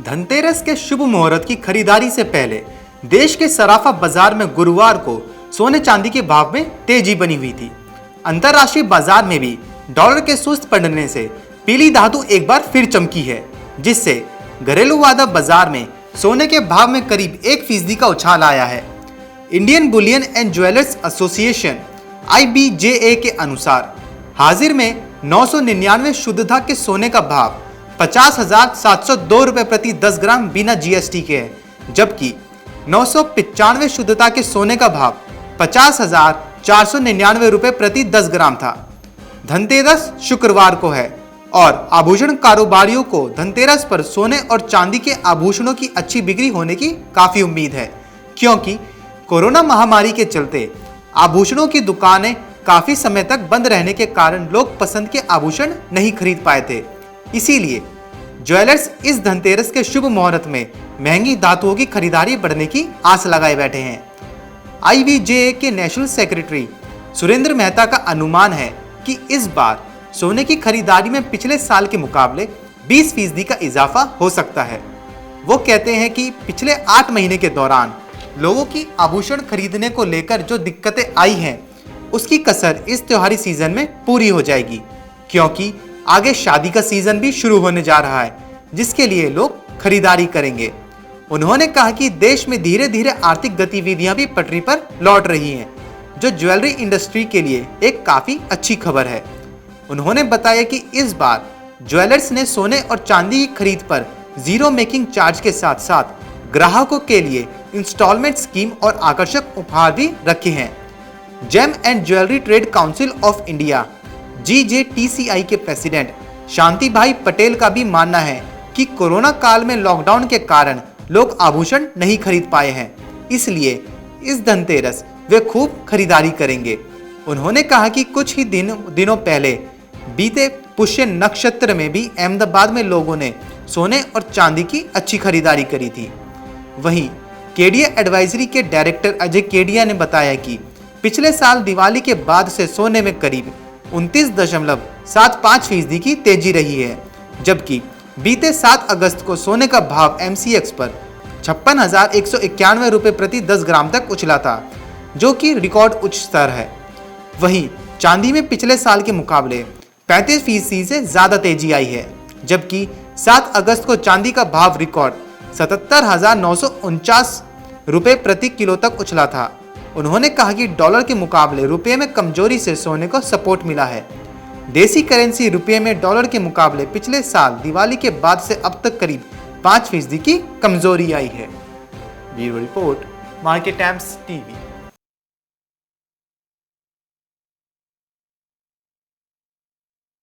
धनतेरस के शुभ मुहूर्त की खरीदारी से पहले देश के सराफा बाजार में गुरुवार को सोने चांदी के भाव में तेजी बनी हुई थी। अंतर्राष्ट्रीय बाजार में भी डॉलर के सुस्त पड़ने से पीली धातु एक बार फिर चमकी है, जिससे घरेलू वादा बाजार में सोने के भाव में करीब 1% का उछाल आया है। Indian Boolean and jewellers association IBJA के अनुसार हाजिर में 999 शुद्धता के सोने का भाव 50,702 रुपये प्रति 10 ग्राम बिना GST के है, जबकि 995 शुद्धता के सोने का भाव 50,499 रुपये प्रति 10 ग्राम था। धनतेरस शुक्रवार को है और आभूषण कारोबारियों को धनतेरस पर सोने और चांदी के आभूषणों की अच्छी बिक्री होने की काफी उम्मीद है, क्योंकि कोरोना महामारी के चलते आभूषणों की दुकानें काफी समय तक बंद रहने के कारण लोग पसंद के आभूषण नहीं खरीद पाए थे। इसीलिए ज्वेलर्स इस धनतेरस के शुभ मुहूर्त में महंगी धातुओं की खरीदारी बढ़ने की आस लगाए बैठे हैं। IBJA के नेशनल सेक्रेटरी सुरेंद्र मेहता का अनुमान है कि इस बार सोने की खरीदारी में पिछले साल के मुकाबले 20% का इजाफा हो सकता है। वो कहते हैं कि पिछले 8 महीने के दौरान लोगों की आभूषण खरीदने को लेकर जो दिक्कतें आई हैं, उसकी कसर इस त्योहारी सीजन में पूरी हो जाएगी, क्योंकि आगे शादी का सीजन भी शुरू होने जा रहा है, जिसके लिए लोग खरीदारी करेंगे। उन्होंने कहा कि देश में धीरे धीरे आर्थिक गतिविधियां भी पटरी पर लौट रही हैं, जो ज्वेलरी इंडस्ट्री के लिए एक काफी अच्छी खबर है। उन्होंने बताया कि इस बार ज्वेलर्स ने सोने और चांदी की खरीद पर जीरो मेकिंग चार्ज के साथ साथ ग्राहकों के लिए इंस्टॉलमेंट स्कीम और आकर्षक उपहार भी रखे हैं। Gem and jewellery trade council of India GJTCI के प्रेसिडेंट शांति भाई पटेल का भी मानना है कि कोरोना काल में लॉकडाउन के कारण लोग आभूषण नहीं खरीद पाए हैं, इसलिए इस धनतेरस वे खूब खरीदारी करेंगे। उन्होंने कहा कि कुछ ही दिनों पहले बीते पुष्य नक्षत्र में भी अहमदाबाद में लोगों ने सोने और चांदी की अच्छी खरीदारी करी थी। वहीं केडिया एडवाइजरी के डायरेक्टर अजय केडिया ने बताया कि पिछले साल दिवाली के बाद से सोने में करीब 29.75% की तेजी रही है, जबकि बीते 7 अगस्त को सोने का भाव MCX पर 56,191 रुपये प्रति 10 ग्राम तक उछला था, जो कि रिकॉर्ड उच्च स्तर है। वहीं चांदी में पिछले साल के मुकाबले 35% से ज्यादा तेजी आई है, जबकि 7 अगस्त को चांदी का भाव रिकॉर्ड 77,949 रुपये प्रति किलो तक उछला था। उन्होंने कहा कि डॉलर के मुकाबले रुपये में कमजोरी से सोने को सपोर्ट मिला है। देसी करेंसी रुपये में डॉलर के मुकाबले पिछले साल दिवाली के बाद से अब तक करीब 5% की कमजोरी आई है। Bureau report, market times TV।